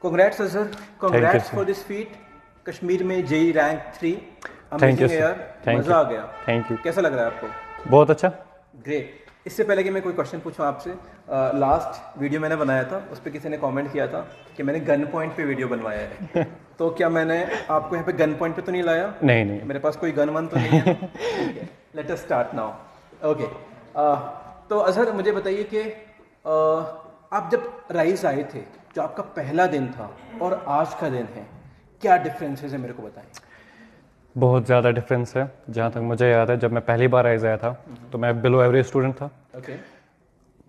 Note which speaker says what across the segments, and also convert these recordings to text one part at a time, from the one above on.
Speaker 1: Congrats Azhar,
Speaker 2: you,
Speaker 1: congrats
Speaker 2: sir.
Speaker 1: for this feat. Kashmir में JE rank 3
Speaker 2: Thank you,
Speaker 1: amazing है
Speaker 2: sir.
Speaker 1: यार,
Speaker 2: Thank
Speaker 1: मज़ा
Speaker 2: you.
Speaker 1: आ गया।
Speaker 2: Thank you.
Speaker 1: कैसा लग रहा है आपको?
Speaker 2: बहुत अच्छा।
Speaker 1: ग्रेट। इससे पहले कि मैं कोई क्वेश्चन पूछूं आपसे, लास्ट वीडियो मैंने बनाया था उस पर किसी ने कमेंट किया था कि मैंने गन पॉइंट पे वीडियो बनवाया है तो क्या मैंने आपको यहाँ पे गन पॉइंट पे तो नहीं लाया?
Speaker 2: नहीं नहीं।
Speaker 1: मेरे पास कोई गन वन तो नहीं है। ठीक है, let us start now. Okay, तो अजहर मुझे बताइए कि आप जब राइज आए थे, जो आपका पहला दिन था और आज का दिन है, क्या डिफरेंसेस है मेरे को बताएं।
Speaker 2: बहुत ज़्यादा डिफरेंस है। जहाँ तक मुझे याद है, जब मैं पहली बार आइज आया था तो मैं बिलो एवरेज स्टूडेंट था।
Speaker 1: ओके।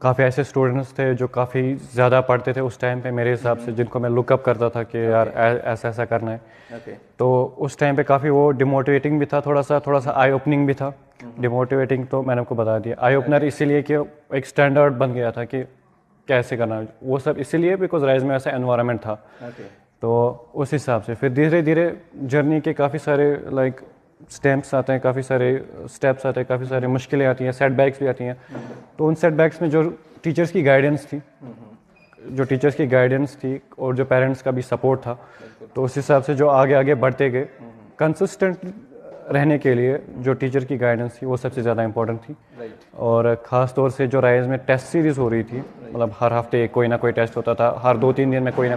Speaker 2: काफ़ी ऐसे स्टूडेंट्स थे जो काफ़ी ज़्यादा पढ़ते थे उस टाइम पे मेरे हिसाब से, जिनको मैं लुकअप करता था कि यार ऐसा ऐसा करना है।
Speaker 1: ओके।
Speaker 2: तो उस टाइम पे काफ़ी वो डिमोटिवेटिंग भी था, थोड़ा सा आई ओपनिंग भी था। डिमोटिवेटिंग तो मैंने आपको बता दिया, आई ओपनर इसीलिए कि एक स्टैंडर्ड बन गया था कि कैसे करना है वो सब, इसीलिए बिकॉज राइज में ऐसा एनवायरनमेंट था।
Speaker 1: ओके।
Speaker 2: तो उस हिसाब से फिर धीरे धीरे जर्नी के काफ़ी सारे लाइक स्टेप्स आते हैं, काफ़ी सारे स्टेप्स आते हैं, काफ़ी सारी मुश्किलें आती हैं, सेटबैक्स भी आती हैं। तो उन सेटबैक्स में जो टीचर्स की गाइडेंस थी, और जो पेरेंट्स का भी सपोर्ट था, तो उस हिसाब से जो आगे आगे बढ़ते गए, कंसिस्टेंट रहने के लिए जो टीचर की गाइडेंस थी वो सबसे ज़्यादा इंपॉर्टेंट थी। और ख़ास तौर से जो राइज में टेस्ट सीरीज़ हो रही थी, मतलब हर हफ्ते कोई ना कोई टेस्ट होता था, हर 2-3 दिन में कोई ना